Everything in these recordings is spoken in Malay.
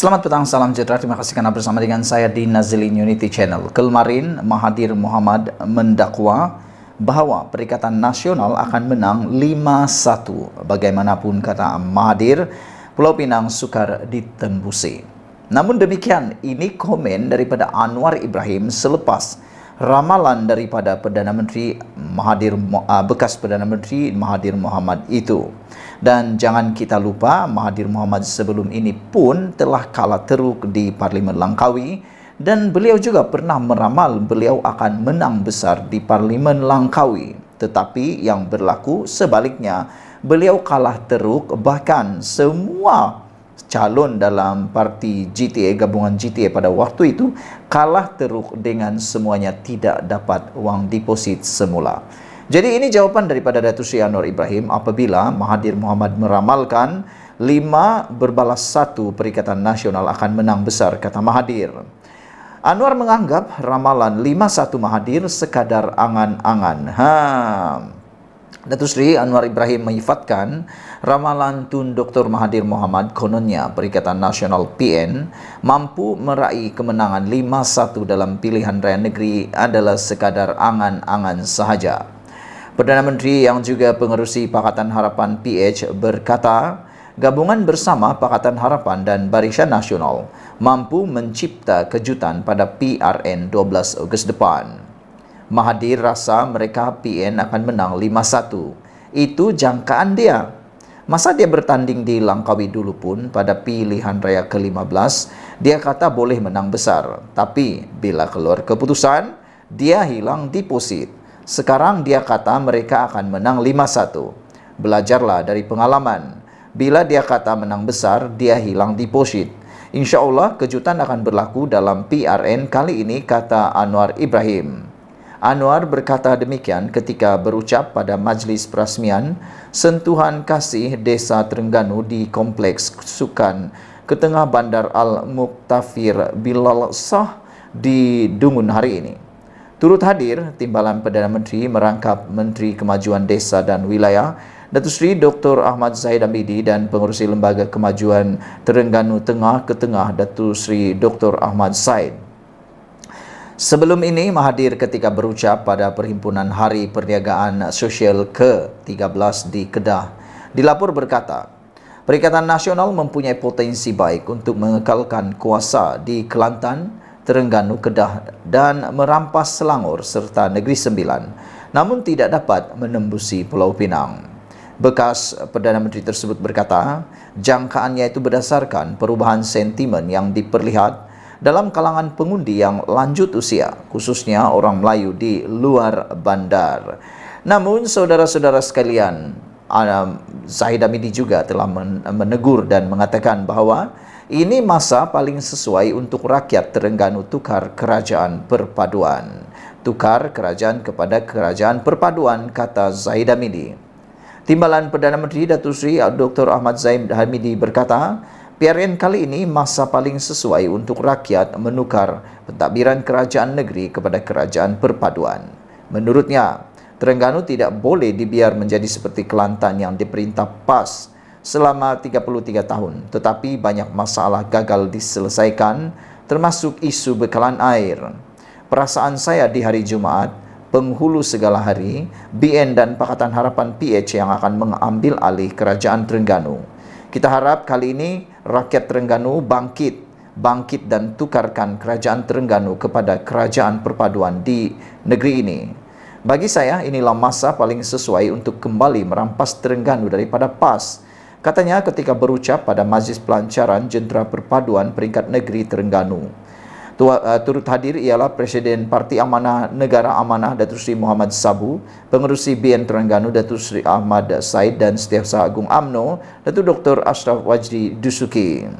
Selamat petang, salam sejahtera. Terima kasih karena bersama dengan saya di Nazilin Unity Channel. Kemarin Mahathir Mohamad mendakwa bahwa Perikatan Nasional akan menang 5-1. Bagaimanapun kata Mahathir, Pulau Pinang sukar ditembusi. Namun demikian, ini komen daripada Anwar Ibrahim selepas ramalan daripada Perdana Menteri bekas Perdana Menteri Mahathir Mohamad itu. Dan jangan kita lupa, Mahathir Mohamad sebelum ini pun telah kalah teruk di Parlimen Langkawi, dan beliau juga pernah meramal beliau akan menang besar di Parlimen Langkawi. Tetapi yang berlaku sebaliknya, beliau kalah teruk, bahkan semua calon dalam parti GTA, gabungan GTA pada waktu itu kalah teruk dengan semuanya tidak dapat wang deposit semula. Jadi ini jawaban daripada Datuk Seri Anwar Ibrahim apabila Mahathir Mohamad meramalkan 5 berbalas 1 Perikatan Nasional akan menang besar, kata Mahathir. Anwar menganggap ramalan 5-1 Mahathir sekadar angan-angan. Datuk Seri Anwar Ibrahim menyifatkan ramalan Tun Dr. Mahathir Mohamad kononnya Perikatan Nasional PN mampu meraih kemenangan 5-1 dalam pilihan raya negeri adalah sekadar angan-angan sahaja. Perdana Menteri yang juga pengerusi Pakatan Harapan PH berkata, gabungan bersama Pakatan Harapan dan Barisan Nasional mampu mencipta kejutan pada PRN 12 Ogos depan. Mahathir rasa mereka PN akan menang 5-1. Itu jangkaan dia. Masa dia bertanding di Langkawi dulu pun pada pilihan raya ke-15, dia kata boleh menang besar. Tapi bila keluar keputusan, dia hilang deposit. Sekarang dia kata mereka akan menang 5-1. Belajarlah dari pengalaman. Bila dia kata menang besar, dia hilang deposit. Insya Allah kejutan akan berlaku dalam PRN kali ini, kata Anwar Ibrahim. Anwar berkata demikian ketika berucap pada majlis perasmian sentuhan kasih Desa Terengganu di Kompleks Sukan Ketengah Bandar Al-Muktafir Bilal Shah di Dungun hari ini. Turut hadir Timbalan Perdana Menteri merangkap Menteri Kemajuan Desa dan Wilayah Datuk Seri Dr. Ahmad Zahid Hamidi dan Pengerusi Lembaga Kemajuan Terengganu Tengah Ketengah Datuk Seri Dr. Ahmad Said. Sebelum ini, Mahathir ketika berucap pada Perhimpunan Hari Perniagaan Sosial ke-13 di Kedah, dilapor berkata, Perikatan Nasional mempunyai potensi baik untuk mengekalkan kuasa di Kelantan, Terengganu, Kedah dan merampas Selangor serta Negeri Sembilan, namun tidak dapat menembusi Pulau Pinang. Bekas Perdana Menteri tersebut berkata, jangkaannya itu berdasarkan perubahan sentimen yang diperlihat dalam kalangan pengundi yang lanjut usia, khususnya orang Melayu di luar bandar. Namun, saudara-saudara sekalian, Zahid Hamidi juga telah menegur dan mengatakan bahwa ini masa paling sesuai untuk rakyat Terengganu tukar kerajaan perpaduan. Tukar kerajaan kepada kerajaan perpaduan, kata Zahid Hamidi. Timbalan Perdana Menteri Datuk Seri Dr. Ahmad Zahid Hamidi berkata, PRN kali ini masa paling sesuai untuk rakyat menukar pentadbiran kerajaan negeri kepada kerajaan perpaduan. Menurutnya, Terengganu tidak boleh dibiar menjadi seperti Kelantan yang diperintah PAS selama 33 tahun, tetapi banyak masalah gagal diselesaikan, termasuk isu bekalan air. Perasaan saya di hari Jumaat, penghulu segala hari, BN dan Pakatan Harapan PH yang akan mengambil alih kerajaan Terengganu. Kita harap kali ini rakyat Terengganu bangkit dan tukarkan kerajaan Terengganu kepada kerajaan perpaduan di negeri ini. Bagi saya, inilah masa paling sesuai untuk kembali merampas Terengganu daripada PAS, katanya ketika berucap pada Majlis Pelancaran Jentera Perpaduan Peringkat Negeri Terengganu. Turut hadir ialah Presiden Parti Amanah Negara Amanah Datuk Seri Muhammad Sabu, Pengerusi BN Terengganu Datuk Seri Ahmad Said dan Setiausaha Agung UMNO Datuk Dr. Ashraf Wajdi Dusuki.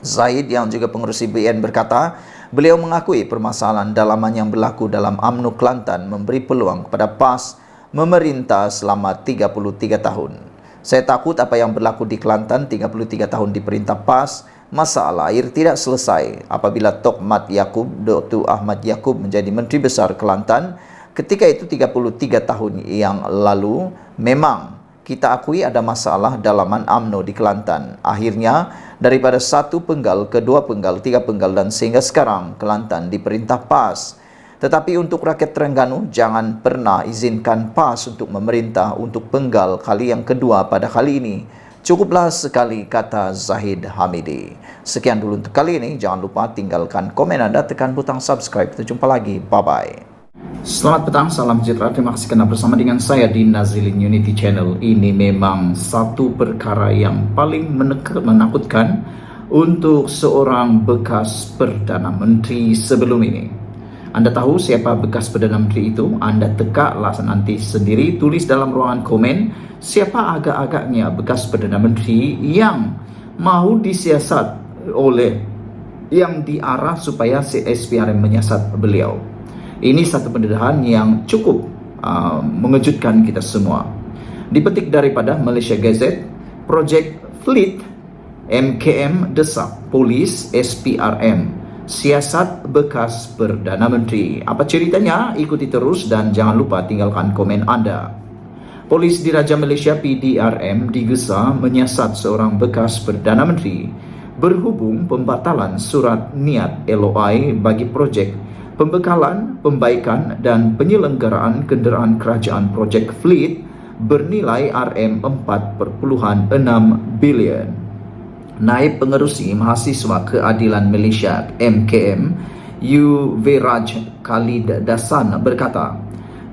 Zaid yang juga pengerusi BN berkata, beliau mengakui permasalahan dalaman yang berlaku dalam UMNO Kelantan memberi peluang kepada PAS memerintah selama 33 tahun. Saya takut apa yang berlaku di Kelantan 33 tahun diperintah PAS, masalah air tidak selesai. Apabila Tok Mat Yaakob, Dr. Ahmad Yaakob menjadi Menteri Besar Kelantan, ketika itu 33 tahun yang lalu, memang kita akui ada masalah dalaman UMNO di Kelantan. Akhirnya, daripada 1 penggal ke 2 penggal, 3 penggal dan sehingga sekarang Kelantan diperintah PAS. Tetapi untuk rakyat Terengganu, jangan pernah izinkan PAS untuk memerintah untuk penggal kali yang kedua pada kali ini. Cukuplah sekali, kata Zahid Hamidi. Sekian dulu untuk kali ini. Jangan lupa tinggalkan komen Anda, tekan butang subscribe. Kita jumpa lagi. Bye-bye. Selamat petang, salam sejahtera. Terima kasih kerana bersama dengan saya di Nazilin Unity Channel. Ini memang satu perkara yang paling menakutkan untuk seorang bekas Perdana Menteri sebelum ini. Anda tahu siapa bekas Perdana Menteri itu? Anda tekaklah nanti sendiri, tulis dalam ruangan komen siapa agak-agaknya bekas Perdana Menteri yang mahu disiasat oleh yang diarah supaya SPRM menyiasat beliau. Ini satu pendedahan yang cukup mengejutkan kita semua. Dipetik daripada Malaysia Gazette, Projek Fleet MKM desak polis SPRM siasat bekas Perdana Menteri. Apa ceritanya? Ikuti terus dan jangan lupa tinggalkan komen Anda. Polis Diraja Malaysia PDRM digesa menyiasat seorang bekas Perdana Menteri berhubung pembatalan surat niat LOI bagi projek pembekalan, pembaikan dan penyelenggaraan kenderaan kerajaan Projek Fleet bernilai RM4.6 bilion. Naib Pengerusi Mahasiswa Keadilan Malaysia MKM Yuvraj Khalid Dasan berkata,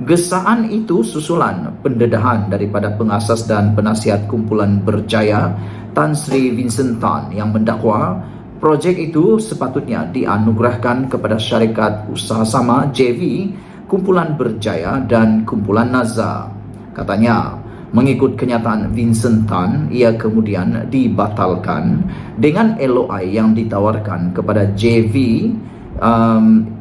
gesaan itu susulan pendedahan daripada pengasas dan penasihat kumpulan Berjaya Tan Sri Vincent Tan yang mendakwa projek itu sepatutnya dianugerahkan kepada syarikat usaha sama JV, kumpulan Berjaya dan kumpulan Nazar. Katanya, mengikut kenyataan Vincent Tan, ia kemudian dibatalkan dengan LOI yang ditawarkan kepada JV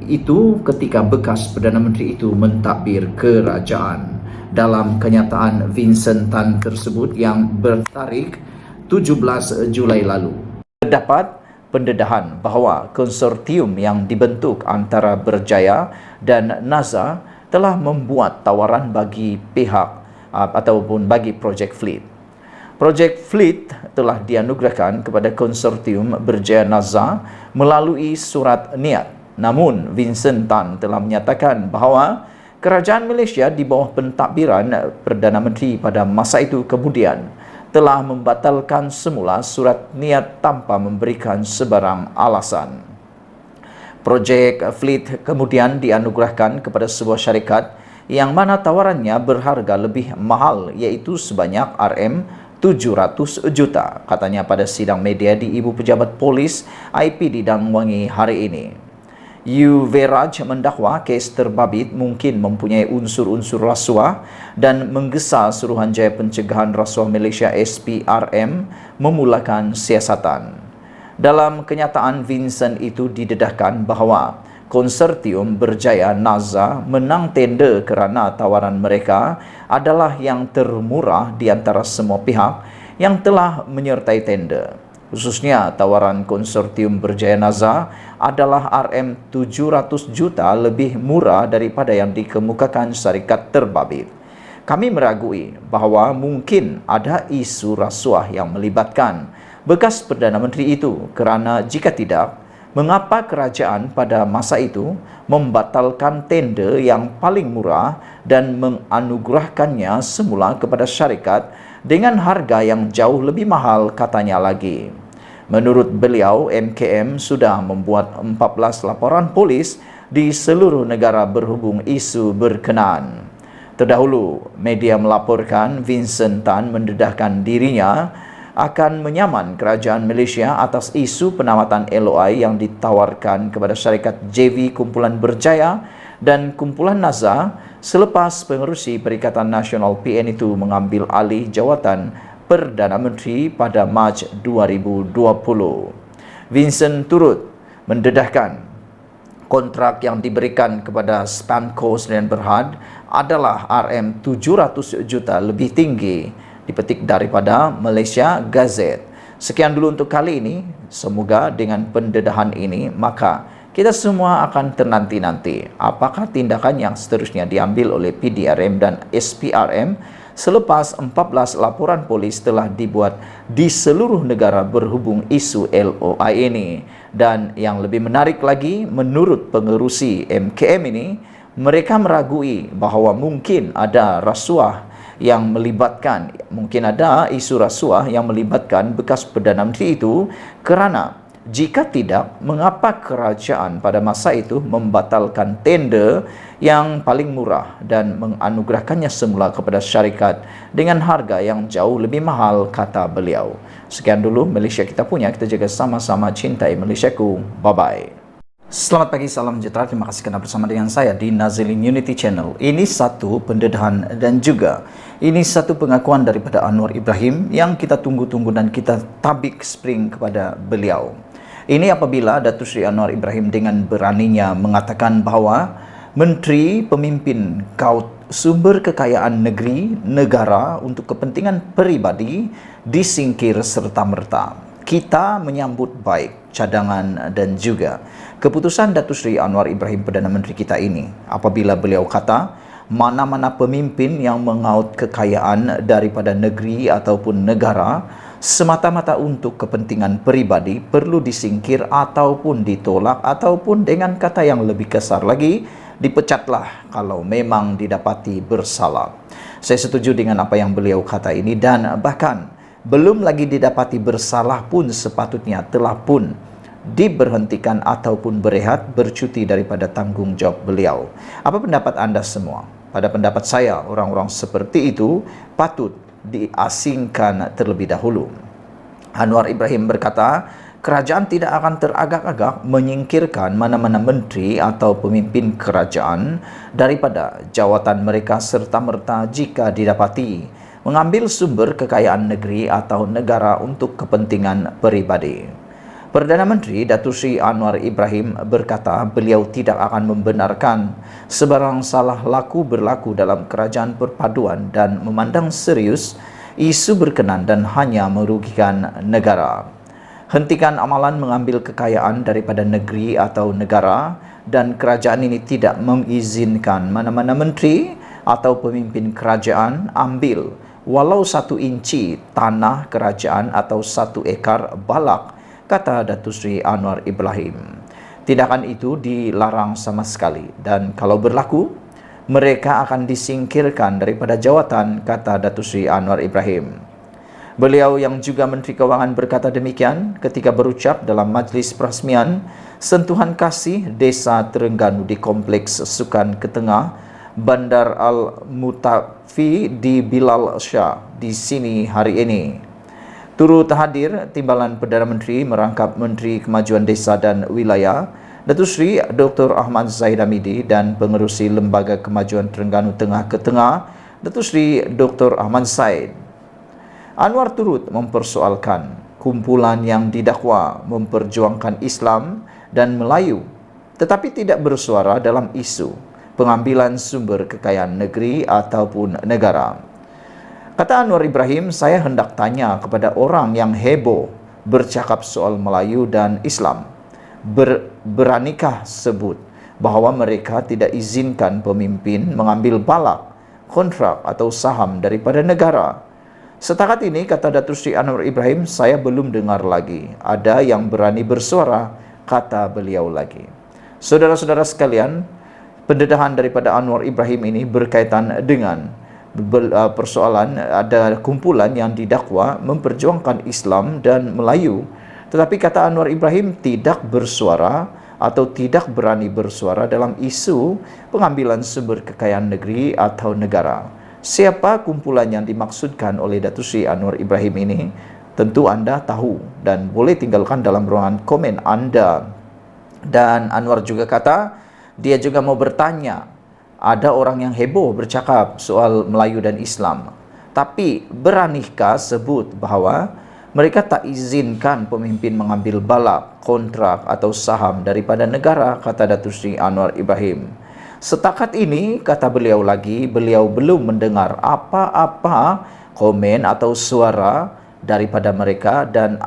itu ketika bekas Perdana Menteri itu mentadbir kerajaan. Dalam kenyataan Vincent Tan tersebut yang bertarikh 17 Julai lalu, terdapat pendedahan bahawa konsortium yang dibentuk antara Berjaya dan Nazar telah membuat tawaran bagi pihak ataupun bagi Projek Fleet. Projek Fleet telah dianugerahkan kepada konsortium Berjaya Nazar melalui surat niat. Namun, Vincent Tan telah menyatakan bahawa kerajaan Malaysia di bawah pentadbiran Perdana Menteri pada masa itu kemudian telah membatalkan semula surat niat tanpa memberikan sebarang alasan. Projek Fleet kemudian dianugerahkan kepada sebuah syarikat yang mana tawarannya berharga lebih mahal, iaitu sebanyak RM700 juta, katanya pada sidang media di Ibu Pejabat Polis IPD Dan Wangi hari ini. Yuvraj mendakwa kes terbabit mungkin mempunyai unsur-unsur rasuah dan menggesa Suruhanjaya Pencegahan Rasuah Malaysia SPRM memulakan siasatan. Dalam kenyataan, Vincent itu didedahkan bahawa konsortium Berjaya Nazar menang tender kerana tawaran mereka adalah yang termurah di antara semua pihak yang telah menyertai tender. Khususnya tawaran konsortium Berjaya Nazar adalah RM700 juta lebih murah daripada yang dikemukakan syarikat terbabit. Kami meragui bahawa mungkin ada isu rasuah yang melibatkan bekas Perdana Menteri itu kerana jika tidak, mengapa kerajaan pada masa itu membatalkan tender yang paling murah dan menganugerahkannya semula kepada syarikat dengan harga yang jauh lebih mahal, katanya lagi. Menurut beliau, MKM sudah membuat 14 laporan polis di seluruh negara berhubung isu berkenaan. Terdahulu, media melaporkan Vincent Tan mendedahkan dirinya akan menyaman kerajaan Malaysia atas isu penawatan LOI yang ditawarkan kepada syarikat JV Kumpulan Berjaya dan Kumpulan Nazar selepas pengerusi Perikatan Nasional PN itu mengambil alih jawatan Perdana Menteri pada Mac 2020. Vincent turut mendedahkan kontrak yang diberikan kepada Spanco Sdn Bhd adalah RM700 juta lebih tinggi, dipetik daripada Malaysia Gazette. Sekian dulu untuk kali ini. Semoga dengan pendedahan ini maka kita semua akan ternanti-nanti apakah tindakan yang seterusnya diambil oleh PDRM dan SPRM selepas 14 laporan polis telah dibuat di seluruh negara berhubung isu LOI ini. Dan yang lebih menarik lagi, menurut pengerusi MKM ini, mereka meragui bahawa mungkin ada rasuah yang melibatkan, mungkin ada isu rasuah yang melibatkan bekas Perdana Menteri itu, kerana jika tidak, mengapa kerajaan pada masa itu membatalkan tender yang paling murah dan menganugerahkannya semula kepada syarikat dengan harga yang jauh lebih mahal, kata beliau. Sekian dulu Malaysia kita punya, kita jaga sama-sama cintai Malaysiaku. Bye-bye. Selamat pagi, salam sejahtera. Terima kasih kerana bersama dengan saya di Nazilin Unity Channel. Ini satu pendedahan dan juga ini satu pengakuan daripada Anwar Ibrahim yang kita tunggu-tunggu dan kita tabik spring kepada beliau. Ini apabila Datuk Seri Anwar Ibrahim dengan beraninya mengatakan bahawa Menteri Pemimpin Kaut Sumber Kekayaan Negeri Negara untuk kepentingan peribadi disingkir serta-merta. Kita menyambut baik cadangan dan juga keputusan Datuk Seri Anwar Ibrahim Perdana Menteri kita ini apabila beliau kata mana-mana pemimpin yang mengaut kekayaan daripada negeri ataupun negara semata-mata untuk kepentingan peribadi perlu disingkir ataupun ditolak, ataupun dengan kata yang lebih kasar lagi, dipecatlah kalau memang didapati bersalah. Saya setuju dengan apa yang beliau kata ini, dan bahkan belum lagi didapati bersalah pun sepatutnya telah pun diberhentikan ataupun berehat, bercuti daripada tanggungjawab beliau. Apa pendapat anda semua? Pada pendapat saya, orang-orang seperti itu patut diasingkan terlebih dahulu. Anwar Ibrahim berkata, kerajaan tidak akan teragak-agak menyingkirkan mana-mana menteri atau pemimpin kerajaan daripada jawatan mereka serta-merta jika didapati mengambil sumber kekayaan negeri atau negara untuk kepentingan peribadi. Perdana Menteri Datuk Seri Anwar Ibrahim berkata beliau tidak akan membenarkan sebarang salah laku berlaku dalam kerajaan perpaduan dan memandang serius isu berkenan dan hanya merugikan negara. Hentikan amalan mengambil kekayaan daripada negeri atau negara, dan kerajaan ini tidak mengizinkan mana-mana menteri atau pemimpin kerajaan ambil walau 1 inci tanah kerajaan atau 1 ekar balak, kata Datuk Seri Anwar Ibrahim. Tindakan itu dilarang sama sekali, dan kalau berlaku mereka akan disingkirkan daripada jawatan, kata Datuk Seri Anwar Ibrahim. Beliau yang juga Menteri Kewangan berkata demikian ketika berucap dalam majlis perasmian sentuhan kasih Desa Terengganu di Kompleks Sukan Ketengah, Bandar Al-Mutafi di Bilal Shah di sini hari ini. Turut hadir Timbalan Perdana Menteri merangkap Menteri Kemajuan Desa dan Wilayah Datuk Seri Dr. Ahmad Zahid Hamidi dan Pengerusi Lembaga Kemajuan Terengganu Tengah Ketengah Datuk Seri Dr. Ahmad Zaid. Anwar turut mempersoalkan kumpulan yang didakwa memperjuangkan Islam dan Melayu tetapi tidak bersuara dalam isu pengambilan sumber kekayaan negeri ataupun negara. Kata Anwar Ibrahim, saya hendak tanya kepada orang yang heboh bercakap soal Melayu dan Islam. Beranikah sebut bahawa mereka tidak izinkan pemimpin mengambil balak, kontrak atau saham daripada negara? Setakat ini, kata Datuk Seri Anwar Ibrahim, saya belum dengar lagi ada yang berani bersuara, kata beliau lagi. Saudara-saudara sekalian, pendedahan daripada Anwar Ibrahim ini berkaitan dengan persoalan ada kumpulan yang didakwa memperjuangkan Islam dan Melayu, tetapi kata Anwar Ibrahim tidak bersuara atau tidak berani bersuara dalam isu pengambilan sumber kekayaan negeri atau negara. Siapa kumpulan yang dimaksudkan oleh Datuk Seri Anwar Ibrahim ini? Tentu anda tahu dan boleh tinggalkan dalam ruangan komen anda. Dan Anwar juga kata dia juga mau bertanya, ada orang yang heboh bercakap soal Melayu dan Islam, tapi beranikah sebut bahawa mereka tak izinkan pemimpin mengambil balak, kontrak atau saham daripada negara, kata Datuk Seri Anwar Ibrahim. Setakat ini, kata beliau lagi, beliau belum mendengar apa-apa komen atau suara daripada mereka, dan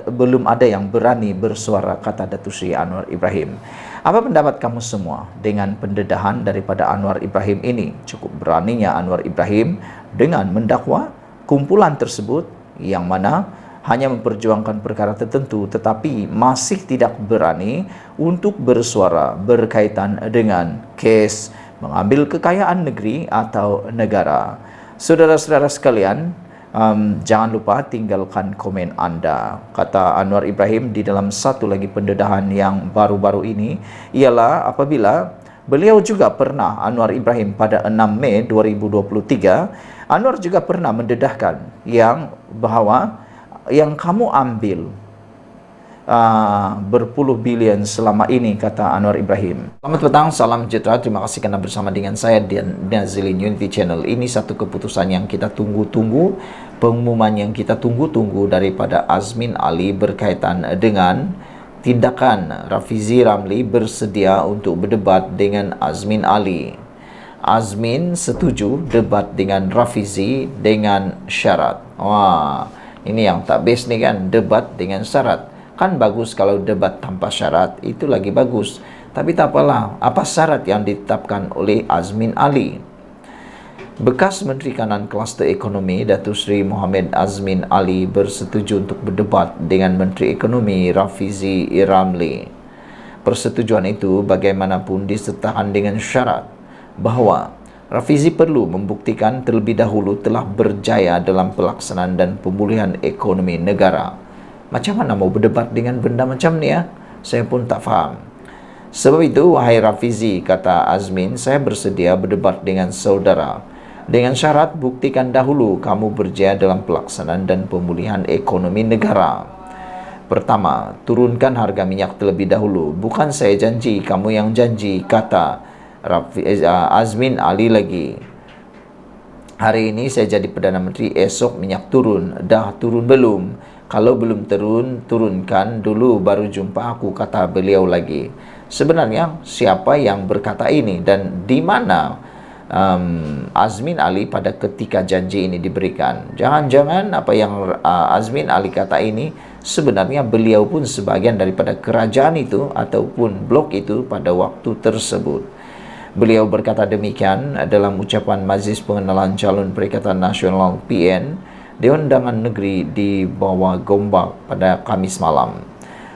belum ada yang berani bersuara, kata Datuk Seri Anwar Ibrahim. Apa pendapat kamu semua dengan pendedahan daripada Anwar Ibrahim ini? Cukup beraninya Anwar Ibrahim dengan mendakwa kumpulan tersebut yang mana hanya memperjuangkan perkara tertentu tetapi masih tidak berani untuk bersuara berkaitan dengan kes mengambil kekayaan negeri atau negara. Saudara-saudara sekalian, jangan lupa tinggalkan komen Anda. Kata Anwar Ibrahim di dalam satu lagi pendedahan yang baru-baru ini ialah apabila beliau juga pernah, Anwar Ibrahim pada 6 Mei 2023, Anwar juga pernah mendedahkan yang bahwa yang kamu ambil berpuluh bilion selama ini, kata Anwar Ibrahim. Selamat petang, salam sejahtera. Terima kasih karena bersama dengan saya di Nazilin Unity Channel. Ini satu keputusan yang kita tunggu-tunggu, pengumuman yang kita tunggu-tunggu daripada Azmin Ali berkaitan dengan tindakan Rafizi Ramli bersedia untuk berdebat dengan Azmin Ali. Azmin setuju debat dengan Rafizi dengan syarat. Wah, ini yang tak best nih kan, debat dengan syarat. Kan bagus kalau debat tanpa syarat, itu lagi bagus. Tapi tak apalah, apa syarat yang ditetapkan oleh Azmin Ali? Bekas Menteri Kanan Kluster Ekonomi Datuk Seri Mohamed Azmin Ali bersetuju untuk berdebat dengan Menteri Ekonomi Rafizi Ramli. Persetujuan itu bagaimanapun disertakan dengan syarat bahawa Rafizi perlu membuktikan terlebih dahulu telah berjaya dalam pelaksanaan dan pemulihan ekonomi negara. Macam mana mau berdebat dengan benda macam ni ya? Saya pun tak faham. Sebab itu, wahai Rafizi, kata Azmin, saya bersedia berdebat dengan saudara. Dengan syarat buktikan dahulu kamu berjaya dalam pelaksanaan dan pemulihan ekonomi negara. Pertama, turunkan harga minyak terlebih dahulu. Bukan saya janji, kamu yang janji, kata Azmin Ali lagi. Hari ini saya jadi Perdana Menteri, esok minyak turun. Dah turun belum? Kalau belum turun, turunkan dulu baru jumpa aku, kata beliau lagi. Sebenarnya siapa yang berkata ini dan di mana Azmin Ali pada ketika janji ini diberikan? Jangan-jangan apa yang Azmin Ali kata ini sebenarnya beliau pun sebagian daripada kerajaan itu ataupun blok itu pada waktu tersebut. Beliau berkata demikian dalam ucapan Majlis Pengenalan Calon Perikatan Nasional PN di Undangan Negeri di Bawah Gombak pada Khamis malam.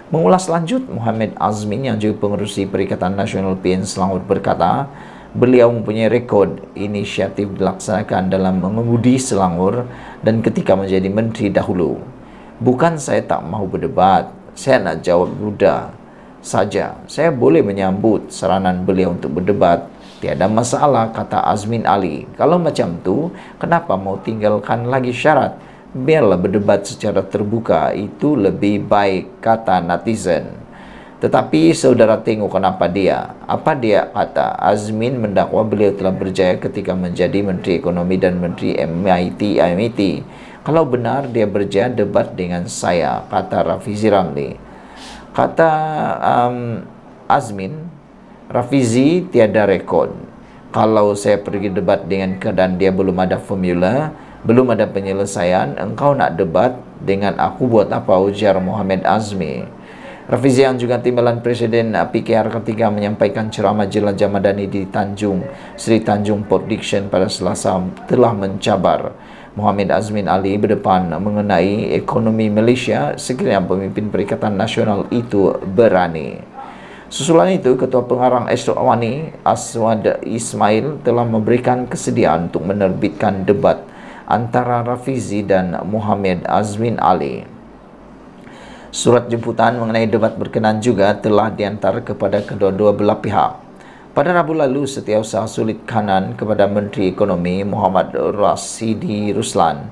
Mengulas lanjut, Mohamed Azmin yang juga pengerusi Perikatan Nasional PN Selangor berkata, beliau mempunyai rekod inisiatif dilaksanakan dalam mengemudi Selangor dan ketika menjadi menteri dahulu. Bukan saya tak mahu berdebat, saya nak jawab mudah saja. Saya boleh menyambut saranan beliau untuk berdebat. Tiada masalah, kata Azmin Ali. Kalau macam tu, kenapa mau tinggalkan lagi syarat? Biarlah berdebat secara terbuka, itu lebih baik, kata netizen. Tetapi saudara tengok kenapa dia. Apa dia kata? Azmin mendakwa beliau telah berjaya ketika menjadi Menteri Ekonomi dan Menteri MIT. Kalau benar dia berjaya debat dengan saya, kata Rafizi Ramli. Kata Azmin, Rafizi tiada rekod. Kalau saya pergi debat dengan keadaan dia belum ada formula, belum ada penyelesaian, engkau nak debat dengan aku buat apa, ujar Mohamed Azmi. Rafizi yang juga timbalan Presiden PKR ketiga menyampaikan ceramah jelajah madani di Tanjung Sri Tanjung Port Dickson pada Selasa telah mencabar Mohamed Azmin Ali berdepan mengenai ekonomi Malaysia sekiranya pemimpin Perikatan Nasional itu berani. Susulan itu, Ketua Pengarang Astro Awani Aswad Ismail telah memberikan kesediaan untuk menerbitkan debat antara Rafizi dan Mohamed Azmin Ali. Surat jemputan mengenai debat berkenan juga telah diantar kepada kedua-dua belah pihak. Pada Rabu lalu, Setiausaha Sulit Kanan kepada Menteri Ekonomi Muhammad Rasidi Ruslan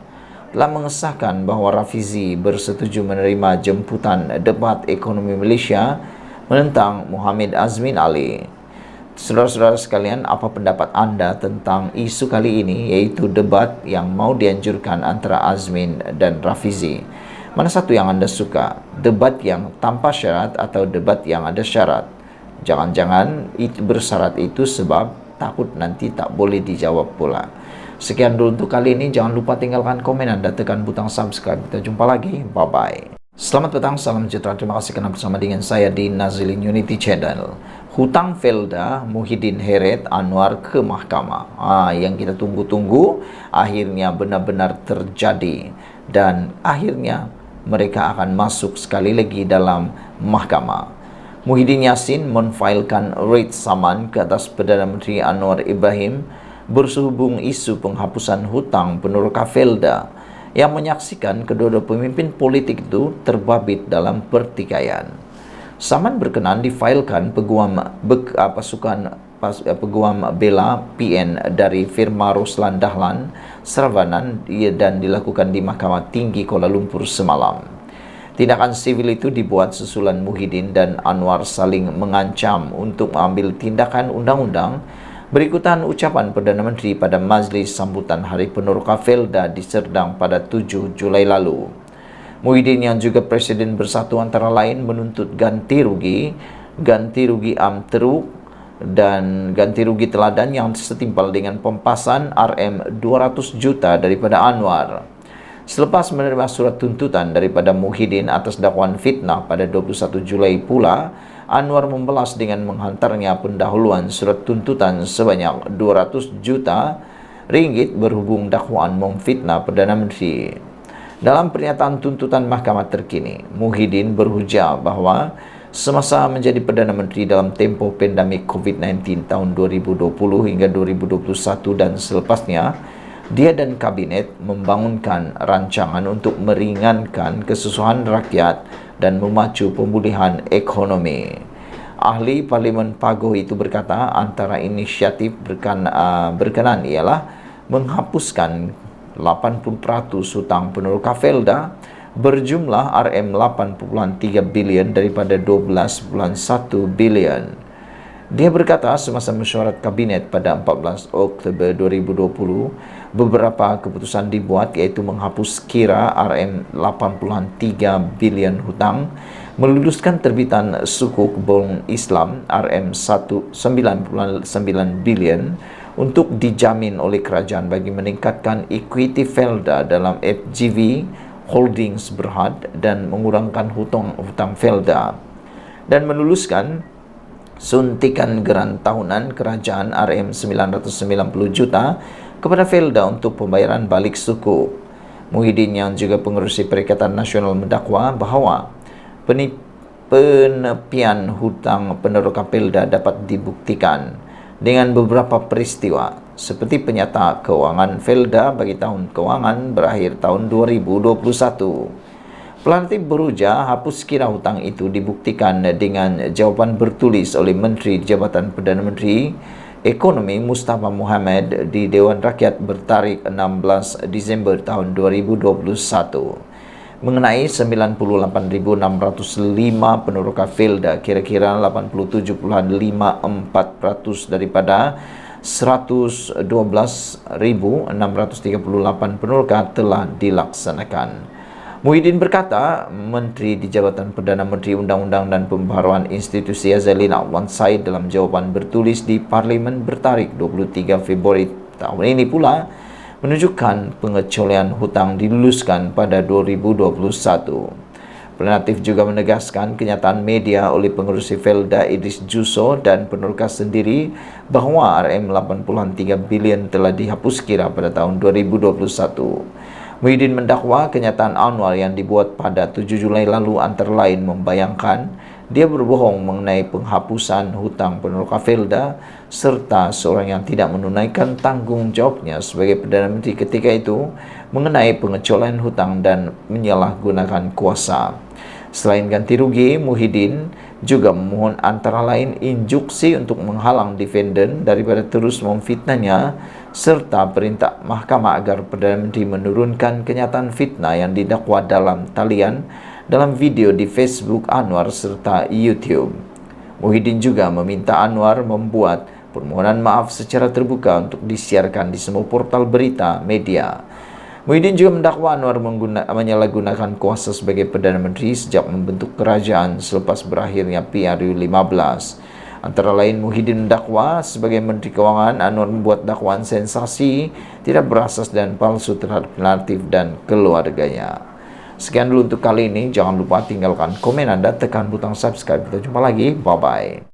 telah mengesahkan bahawa Rafizi bersetuju menerima jemputan debat ekonomi Malaysia menentang Mohamed Azmin Ali. Saudara-saudara sekalian, apa pendapat anda tentang isu kali ini, yaitu debat yang mau dianjurkan antara Azmin dan Rafizi? Mana satu yang anda suka? Debat yang tanpa syarat atau debat yang ada syarat? Jangan-jangan bersyarat itu sebab takut nanti tak boleh dijawab pula. Sekian dulu untuk kali ini. Jangan lupa tinggalkan komen anda, tekan butang subscribe. Kita jumpa lagi. Bye-bye. Selamat petang, salam sejahtera. Terima kasih kerana bersama dengan saya di Nazilin Unity Channel. hutang Felda Muhyiddin heret Anwar ke mahkamah. Yang kita tunggu-tunggu akhirnya benar-benar terjadi dan akhirnya mereka akan masuk sekali lagi dalam mahkamah. Muhyiddin Yassin menfailkan writ saman ke atas Perdana Menteri Anwar Ibrahim berhubung isu penghapusan hutang peneroka Felda yang menyaksikan kedua-dua pemimpin politik itu terbabit dalam pertikaian. Saman berkenan difailkan peguam bela PN dari firma Roslan Dahlan Saravanan dan dilakukan di Mahkamah Tinggi Kuala Lumpur semalam. Tindakan sivil itu dibuat susulan Muhyiddin dan Anwar saling mengancam untuk mengambil tindakan undang-undang berikutan ucapan Perdana Menteri pada majlis sambutan Hari Peneroka Felda di Serdang pada 7 Julai lalu. Muhyiddin yang juga Presiden Bersatu antara lain menuntut ganti rugi Teruk dan ganti rugi teladan yang setimpal dengan pempasan Rm200 juta daripada Anwar. Selepas menerima surat tuntutan daripada Muhyiddin atas dakwaan fitnah pada 21 Julai pula, Anwar membalas dengan menghantarnya pendahuluan surat tuntutan sebanyak 200 juta ringgit berhubung dakwaan memfitnah Perdana Menteri. Dalam pernyataan tuntutan mahkamah terkini, Muhyiddin berhujah bahawa semasa menjadi Perdana Menteri dalam tempoh pandemik COVID-19 tahun 2020 hingga 2021 dan selepasnya, dia dan kabinet membangunkan rancangan untuk meringankan kesusahan rakyat dan memacu pemulihan ekonomi. Ahli Parlimen Pagoh itu berkata antara inisiatif berkenan ialah menghapuskan 80% hutang peneroka Felda berjumlah Rm8.3 bilion daripada 12.1 bilion. Dia berkata semasa mesyuarat kabinet pada 14 Oktober 2020, beberapa keputusan dibuat iaitu menghapus kira Rm8.3 bilion hutang, meluluskan terbitan sukuk bon Islam Rm9.9 bilion untuk dijamin oleh kerajaan bagi meningkatkan equity Felda dalam FGV Holdings Berhad dan mengurangkan hutang Felda, dan meluluskan suntikan geran tahunan kerajaan Rm990 juta kepada Felda untuk pembayaran balik sukuk. Muhyiddin yang juga pengerusi Perikatan Nasional mendakwa bahawa penepian hutang peneroka Felda dapat dibuktikan dengan beberapa peristiwa seperti penyata kewangan Felda bagi tahun kewangan berakhir tahun 2021. Pelantik berujar hapus kira hutang itu dibuktikan dengan jawapan bertulis oleh Menteri Jabatan Perdana Menteri Ekonomi Mustafa Mohamed di Dewan Rakyat bertarikh 16 Disember tahun 2021 mengenai 98,605 peneroka Felda, kira-kira 87.54% daripada 112.638 peneroka telah dilaksanakan. Muhyiddin berkata, Menteri di Jabatan Perdana Menteri Undang-Undang dan Pembaharuan Institusi Azalin Alwan Said dalam jawapan bertulis di Parlimen bertarikh 23 Februari tahun ini pula menunjukkan pengecualian hutang diluluskan pada 2021. Penatif juga menegaskan kenyataan media oleh pengerusi Felda Idris Juso dan peneroka sendiri bahawa Rm8.3 bilion telah dihapus kira pada tahun 2021. Muhyiddin mendakwa kenyataan Anwar yang dibuat pada 7 Julai lalu antara lain membayangkan dia berbohong mengenai penghapusan hutang peneroka Felda serta seorang yang tidak menunaikan tanggungjawabnya sebagai Perdana Menteri ketika itu mengenai pengecualian hutang dan menyalahgunakan kuasa. Selain ganti rugi, Muhyiddin juga memohon antara lain injuksi untuk menghalang defendant daripada terus memfitnahnya serta perintah mahkamah agar Perdana Menteri menurunkan kenyataan fitnah yang didakwa dalam talian dalam video di Facebook Anwar serta YouTube. Muhyiddin juga meminta Anwar membuat permohonan maaf secara terbuka untuk disiarkan di semua portal berita media. Muhyiddin juga mendakwa Anwar menyalahgunakan kuasa sebagai Perdana Menteri sejak membentuk kerajaan selepas berakhirnya PRU 15. Antara lain, Muhyiddin mendakwa sebagai Menteri Kewangan, Anwar membuat dakwaan sensasi, tidak berasas dan palsu terhadap Latif dan keluarganya. Sekian dulu untuk kali ini. Jangan lupa tinggalkan komen Anda, tekan butang subscribe. Kita jumpa lagi. Bye-bye.